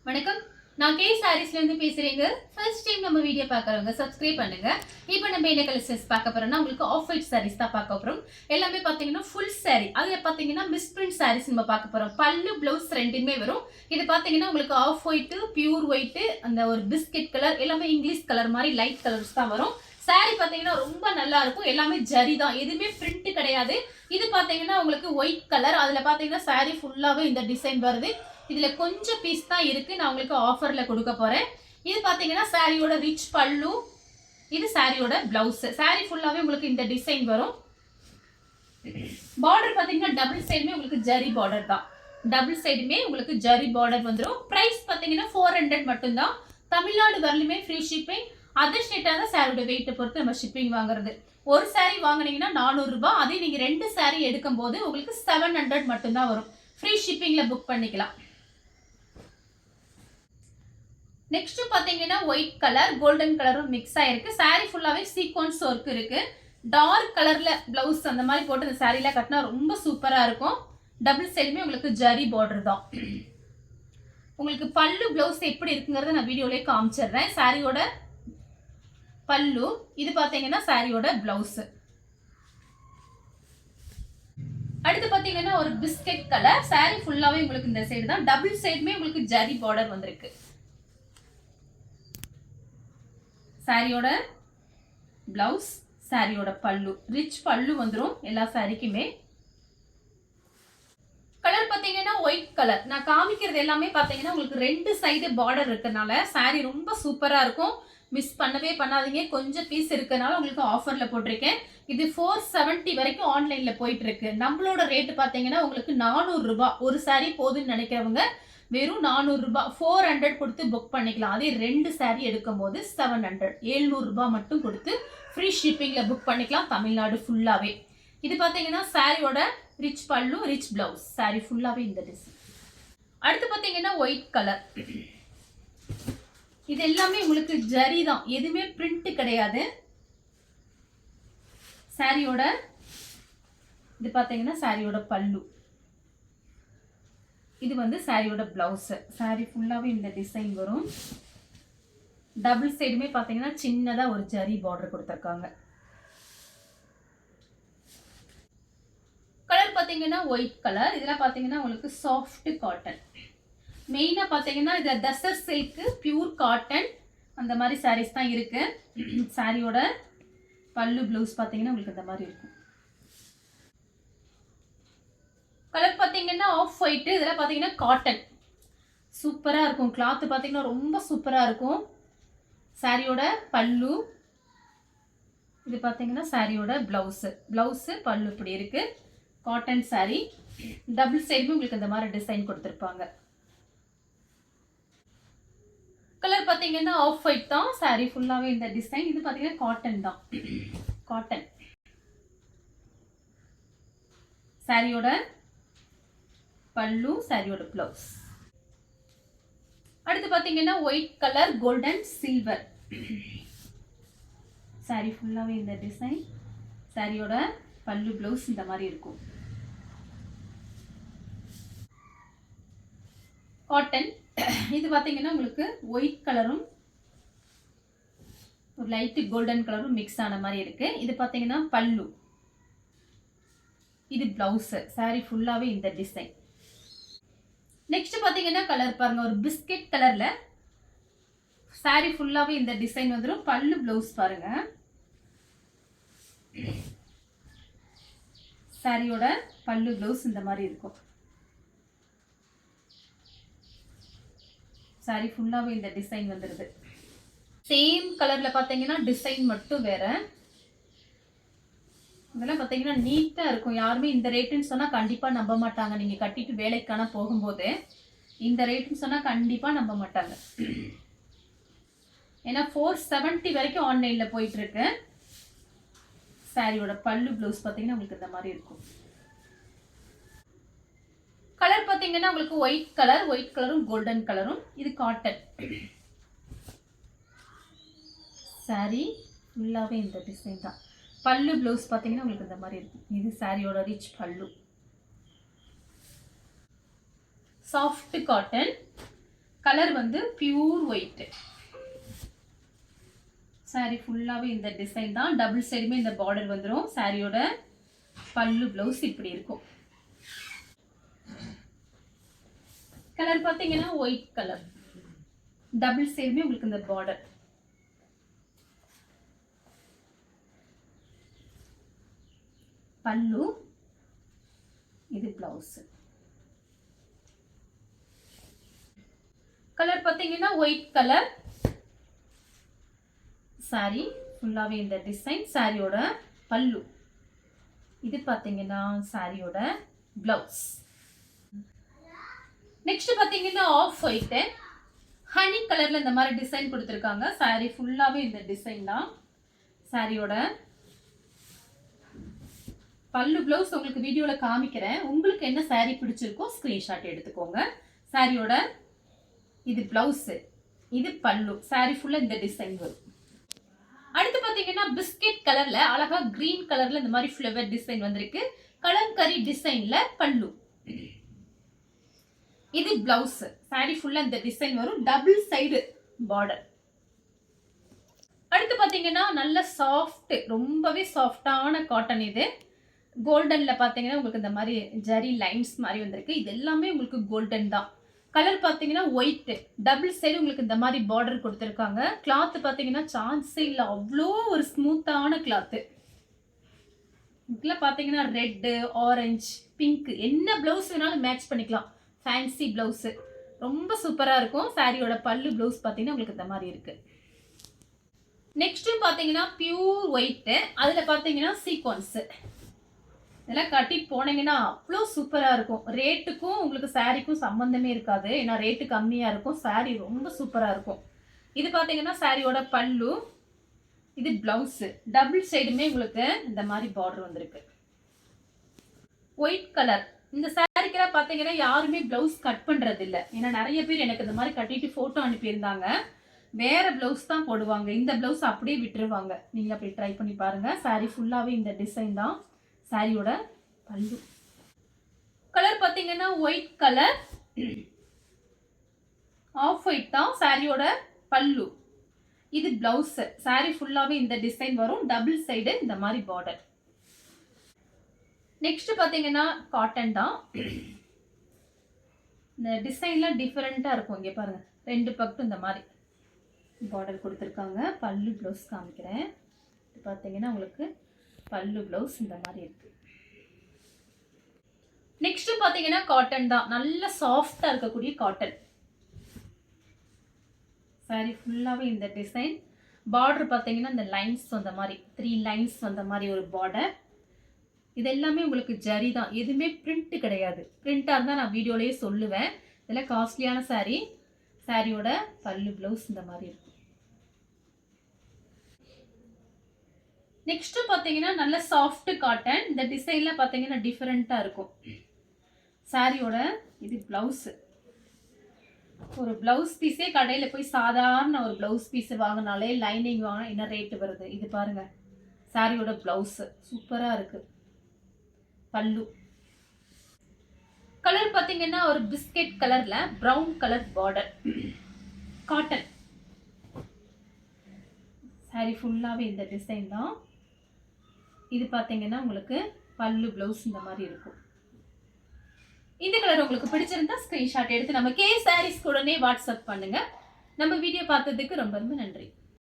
வணக்கம். நான் கே சாரீஸ்ல இருந்து பேசுறேங்க. ஃபர்ஸ்ட் டைம் நம்ம வீடியோ பார்க்கறவங்க சப்ஸ்கிரைப் பண்ணுங்க. இப்போ நம்ம என்ன கலெக்ஷன்ஸ் பார்க்க போறோம்னா உங்களுக்கு ஆஃப் ஒயிட் சாரீஸ் தான் பார்க்க போறோம். எல்லாமே பாத்தீங்கன்னா ஃபுல் saree. அதுல பாத்தீங்கன்னா மிஸ்பிரிண்ட் சாரீஸ் நம்ம பார்க்க போறோம். பல்லு ப்ளவுஸ் ரெண்டுமே வரும். இது பாத்தீங்கன்னா உங்களுக்கு ஆஃப் ஒயிட், பியூர் ஒயிட், அந்த ஒரு பிஸ்கட் கலர் எல்லாமே இங்கிலீஷ் கலர் மாதிரி லைட் கலர்ஸ் தான் வரும். சாரி பாத்தீங்கன்னா ரொம்ப நல்லா இருக்கும். எல்லாமே ஜரி தான். எதுவுமே பிரிண்ட் கிடையாது. இது பாத்தீங்கன்னா உங்களுக்கு ஒயிட் கலர். அதுல பாத்தீங்கன்னா சாரி ஃபுல்லாவே இந்த டிசைன் வருது. இதுல கொஞ்சம் பீஸ் தான் இருக்கு. நான் உங்களுக்கு ஆஃபர்ல கொடுக்க போறேன். இது பாத்தீங்கன்னா சாரியோட ரிச் பல்லு, இது சாரியோட பிளவுஸ். சாரி ஃபுல்லாவே உங்களுக்கு இந்த டிசைன் வரும். பார்டர் பாத்தீங்கன்னா டபுள் சைடுமே உங்களுக்கு ஜரி பார்டர் தான். டபுள் சைடுமே உங்களுக்கு ஜரி பார்டர் வந்துடும். பிரைஸ் பாத்தீங்கன்னா 400 மட்டும்தான். தமிழ்நாடு வரலுமே ஃப்ரீ ஷிப்பிங். அதர் ஸ்டேட்டா தான் சாரியோட வெயிட்டை பொறுத்து நம்ம ஷிப்பிங் வாங்குறது. ஒரு சாரி வாங்குனீங்கன்னா 400 ரூபாய். அதே நீங்க 2 சாரி எடுக்கும் போது உங்களுக்கு 700 மட்டும்தான் வரும். ஃப்ரீ ஷிப்பிங்ல புக் பண்ணிக்கலாம். நெக்ஸ்ட் பாத்தீங்கன்னா ஒயிட் கலர் கோல்டன் கலரும் மிக்ஸ் ஆயிருக்கு. சாரி ஃபுல்லாவே சீக்வன்ஸ் ஒர்க் இருக்கு. டார்க் கலர்ல பிளவுஸ் அந்த மாதிரி போட்டு இந்த சாரில கட்டினா ரொம்ப சூப்பரா இருக்கும். டபுள் சைடுமே உங்களுக்கு ஜரி பார்டர் தான். உங்களுக்கு பல்லு பிளவுஸ் எப்படி இருக்குங்கிறத நான் வீடியோலயே காமிச்சிடுறேன். சாரியோட பல்லு, இது பாத்தீங்கன்னா சாரியோட பிளவுஸ். அடுத்து பாத்தீங்கன்னா ஒரு பிஸ்கட் கலர். சாரி ஃபுல்லாவே உங்களுக்கு இந்த சைடு தான். டபுள் சைடுமே உங்களுக்கு ஜரி பார்டர் வந்திருக்கு. சாரியோட பிளவுஸ், சாரியோட பல்லு, ரிச் பல்லு வந்துடும் எல்லா சாரிக்குமே. கலர் பாத்தீங்கன்னா ஒயிட் கலர். நான் காமிக்கிறது எல்லாமே பாத்தீங்கன்னா உங்களுக்கு 2 சைடு பார்டர் இருக்கனால சாரி ரொம்ப சூப்பரா இருக்கும். மிஸ் பண்ணவே பண்ணாதீங்க. கொஞ்சம் பீஸ் இருக்கனால உங்களுக்கு ஆஃபர்ல போட்டிருக்கேன். இது 470 வரைக்கும் ஆன்லைன்ல போயிட்டு இருக்கு. நம்மளோட ரேட் பாத்தீங்கன்னா உங்களுக்கு 400 ரூபாய். ஒரு சாரி போதுன்னு நினைக்கிறவங்க வெறும் 400 ரூபாய் 400 கொடுத்து புக் பண்ணிக்கலாம். அதே 2 சாரி எடுக்கும் போது 700 700 ரூபாய் மட்டும் கொடுத்து ஃப்ரீ ஷிப்பிங்ல புக் பண்ணிக்கலாம் தமிழ்நாடு ஃபுல்லாவே. இது பாத்தீங்கன்னா சாரியோட ரிச் பல்லு, ரிச் பிளவுஸ். சாரி ஃபுல்லாவே இந்த டிசைன். அடுத்து பாத்தீங்கன்னா ஒயிட் கலர். இது எல்லாமே உங்களுக்கு ஜரி தான். எதுவுமே பிரிண்ட் கிடையாது. சாரியோட இது பாத்தீங்கன்னா சாரியோட பல்லு, இது வந்து சாரியோட பிளவுஸ். சாரி ஃபுல்லாவே இந்த டிசைன் வரும். டபுள் சைடுமே பாத்தீங்கன்னா சின்னதா ஒரு ஜரி பார்டர் கொடுத்திருக்காங்க. கலர் பாத்தீங்கன்னா ஒயிட் கலர். இதெல்லாம் பாத்தீங்கன்னா உங்களுக்கு சாஃப்ட் காட்டன். மெயினா பாத்தீங்கன்னா இது டசர் சில்க், பியூர் காட்டன் அந்த மாதிரி சாரீஸ் தான் இருக்கு. சாரியோட பல்லு பிளவுஸ் பாத்தீங்கன்னா உங்களுக்கு இந்த மாதிரி இருக்கும். கலர் பாத்தீங்கன்னா ஆஃப் ஒயிட். இதெல்லாம் பாத்தீங்கன்னா காட்டன். சூப்பரா இருக்கும். கிளாத் பாத்தீங்கன்னா ரொம்ப சூப்பரா இருக்கும். சாரியோட பல்லு, இது பாத்தீங்கன்னா சாரியோட பிளவுஸ். பிளவுஸ் பல்லு இப்படி இருக்கு. Cotton sorry. டபுள் சைடுமே உங்களுக்கு இந்த மாதிரி டிசைன் கொடுத்திருப்பாங்க. கலர் பாத்தீங்கன்னா ஆஃப் ஒயிட் தான். சாரி ஃபுல்லாவே இந்த டிசைன். இது பாத்தீங்கன்னா காட்டன் தான். காட்டன். சாரியோட பல்லு, சாரியோட பிளவுஸ். அடுத்து பாத்தீங்கன்னா white colour golden silver. Sorry ஃபுல்லாவே இந்த டிசைன். சாரியோட பல்லு பிளவுஸ் இந்த மாதிரி இருக்கும். காட்டன். இது பாத்தீங்கன்னா உங்களுக்கு ஒயிட் கலரும் ஒரு லைட் கோல்டன் கலரும் மிக்ஸ் ஆன மாதிரி இருக்கு. இது பாத்தீங்கன்னா பல்லு, இது பிளவுஸ். சாரி ஃபுல்லாவே இந்த டிசைன். நெக்ஸ்ட் பாத்தீங்கன்னா கலர் பாருங்க, ஒரு பிஸ்கட் கலர்ல சாரி ஃபுல்லாவே இந்த டிசைன் வந்துடும். பல்லு பிளவுஸ் பாருங்க. சாரியோட பல்லு பிளவுஸ் இந்த மாதிரி இருக்கும். சாரி ஃபுல்லாவே இந்த டிசைன் வந்துருது. சேம் கலர்ல பாத்தீங்கன்னா டிசைன் மட்டும் வேற. இதெல்லாம் பாத்தீங்கன்னா நீட்டா இருக்கும். யாருமே இந்த ரேட்டுன்னு சொன்னா கண்டிப்பா நம்ப மாட்டாங்க. நீங்க கட்டிட்டு வேலைக்கான போகும்போது இந்த ரேட்டுன்னு சொன்னா கண்டிப்பா நம்ப மாட்டாங்க. ஏன்னா 470 வரைக்கும் ஆன்லைன்ல போயிட்டு இருக்கு. சாரியோட பல்லு பிளவுஸ் பாத்தீங்கன்னா உங்களுக்கு இந்த மாதிரி இருக்கும். கலர் பாத்தீங்கன்னா உங்களுக்கு ஒயிட் கலர், ஒயிட் கலரும் கோல்டன் கலரும். இது காட்டன். சாரி ஃபுல்லாவே இந்த டிசைன் தான். பல்லு பிளவுஸ் பாத்தீங்கன்னா உங்களுக்கு இந்த மாதிரி இருக்கும். இது சாரியோட ரிச் பல்லு. Soft cotton. கலர் வந்து பியூர் ஒயிட். சாரி ஃபுல்லாவே இந்த டிசைன் தான். டபுள் சைடுமே இந்த பார்டர் வந்துடும். சாரியோட பல்லு பிளவுஸ் இப்படி இருக்கும். கலர் பார்த்தீங்கன்னா ஒயிட் கலர். டபுள் சைடுமே உங்களுக்கு இந்த பார்டர். பல்லு, இது பிளவுஸ். கலர் பார்த்தீங்கன்னா ஒயிட் கலர். சாரி ஃபுல்லாவே இந்த டிசைன். சாரியோட பல்லு, இது பார்த்தீங்கன்னா சாரியோட பிளவுஸ். நெக்ஸ்ட் பார்த்தீங்கன்னா ஆஃப் ஒயிட் ஹனி கலர்ல இந்த மாதிரி டிசைன் கொடுத்துருக்காங்க. சாரி ஃபுல்லாவே இந்த டிசைன் தான். சாரியோட பல்லு பிளவுஸ் உங்களுக்கு வீடியோல காமிக்கிறேன். உங்களுக்கு என்ன சாரி பிடிச்சிருக்கோ ஸ்கிரீன்ஷாட் எடுத்துக்கோங்க. சாரியோட இது பிளவுஸ், இது பல்லு. சாரி ஃபுல்லா இந்த டிசைன் வரும். அடுத்து பாத்தீங்கன்னா பிஸ்கெட் கலர்ல அழகா கிரீன் கலர்ல இந்த மாதிரி ஃப்ளவர் டிசைன் வந்திருக்கு. கலம்கரி டிசைன்ல பல்லு, இது பிளவுஸ். சாரி ஃபுல்லா இந்த டிசைன் வரும். Double side border. அடுத்து பாத்தீங்கன்னா நல்ல சாஃப்ட், ரொம்பவே சாஃப்டான காட்டன். இது கோல்டன்ல பாத்தீங்கன்னா உங்களுக்கு இந்த மாதிரி ஜரி லைன்ஸ் மாதிரி வந்திருக்கு. இது எல்லாமே உங்களுக்கு கோல்டன் தான். கலர் பாத்தீங்கன்னா ஒயிட். டபுள் சைடு உங்களுக்கு இந்த மாதிரி பார்டர் கொடுத்துருக்காங்க. கிளாத் பாத்தீங்கன்னா சான்ஸே இல்லை, அவ்வளோ ஒரு ஸ்மூத்தான கிளாத். இதுல பாத்தீங்கன்னா ரெட், ஆரஞ்சு, பிங்க் என்ன பிளவுஸ் வேணாலும் மேட்ச் பண்ணிக்கலாம். ஃபேன்சி பிளவுஸ் ரொம்ப சூப்பரா இருக்கும். சாரியோட பல்லு பிளவுஸ் பாத்தீங்கன்னா உங்களுக்கு இந்த மாதிரி இருக்கு. நெக்ஸ்ட் பாத்தீங்கன்னா பியூர் ஒயிட். அதுல பாத்தீங்கன்னா சீக்வன்ஸ். இதெல்லாம் கட்டி போனீங்கன்னா அவ்வளோ சூப்பராக இருக்கும். ரேட்டுக்கும் உங்களுக்கு சாரிக்கும் சம்மந்தமே இருக்காது. ஏன்னா ரேட்டு கம்மியாக இருக்கும், சாரி ரொம்ப சூப்பராக இருக்கும். இது பார்த்தீங்கன்னா சாரியோட பல்லு, இது பிளவுஸு. டபுள் சைடுமே உங்களுக்கு இந்த மாதிரி பார்டர் வந்திருக்கு. White colour. இந்த சாரிக்கெல்லாம் பார்த்தீங்கன்னா யாருமே பிளவுஸ் கட் பண்ணுறது இல்லை. ஏன்னா நிறைய பேர் எனக்கு இந்த மாதிரி கட்டிட்டு ஃபோட்டோ அனுப்பியிருந்தாங்க. வேற பிளவுஸ் தான் போடுவாங்க, இந்த பிளவுஸ் அப்படியே விட்டுருவாங்க. நீங்கள் அப்படி ட்ரை பண்ணி பாருங்க. சாரி ஃபுல்லாகவே இந்த டிசைன் தான். சாரியோட பல்லு கலர் பாத்தீங்கன்னா ஒயிட் கலர், ஆஃப் ஒயிட் தான். சாரியோட பல்லு, இது பிளவுஸ். சாரி ஃபுல்லாவே இந்த டிசைன் வரும். டபுள் சைடு இந்த மாதிரி பார்டர். நெக்ஸ்ட் பாத்தீங்கன்னா காட்டன் தான். இந்த டிசைன்லாம் டிஃபரெண்டா இருக்கும். இங்க பாருங்க, ரெண்டு பக்கம் இந்த மாதிரி பார்டர் கொடுத்துருக்காங்க. பல்லு பிளவுஸ் காமிக்கிறேன். பாத்தீங்கன்னா உங்களுக்கு பல்லு பிளவுஸ் இந்த மாதிரி இருக்கு. நெக்ஸ்ட் பாத்தீங்கன்னா காட்டன் தான். நல்ல சாஃப்டா இருக்கக்கூடிய காட்டன். சாரி ஃபுல்லாவே இந்த டிசைன். பார்டர் பாத்தீங்கன்னா இந்த லைன்ஸ் வந்த மாதிரி 3 லைன்ஸ் வந்த மாதிரி ஒரு பார்டர். இது எல்லாமே உங்களுக்கு ஜரி தான், எதுவுமே பிரிண்ட் கிடையாது. பிரிண்டா இருந்தா நான் வீடியோலயே சொல்லுவேன். இதெல்லாம் காஸ்ட்லியான சாரி. சாரியோட பல்லு பிளவுஸ் இந்த மாதிரி இருக்கும். நெக்ஸ்ட் பாத்தீங்கன்னா நல்ல சாஃப்ட் காட்டன். இந்த டிசைன்ல பாத்தீங்கன்னா டிஃபரெண்டா இருக்கும். சாரியோட இது பிளவுஸ். ஒரு பிளவுஸ் பீஸே கடையில போய் சாதாரண ஒரு பிளவுஸ் பீஸ் வாங்கினாலே லைனிங் வாங்கினா என்ன ரேட் வருது. இது பாருங்க, சாரியோட பிளவுஸ் சூப்பரா இருக்கு. பல்லு கலர் பாத்தீங்கன்னா ஒரு பிஸ்கெட் கலர்ல brown colour border. Cotton. Sorry ஃபுல்லாவே இந்த டிசைன் தான். இது பாத்தீங்கன்னா உங்களுக்கு பல்லு பிளவுஸ் இந்த மாதிரி இருக்கும். இந்த கலர் உங்களுக்கு பிடிச்சிருந்தா ஸ்கிரீன்ஷாட் எடுத்து நம்ம கே சாரீஸ் உடனே வாட்ஸ்அப் பண்ணுங்க. நம்ம வீடியோ பார்த்ததுக்கு ரொம்ப ரொம்ப நன்றி.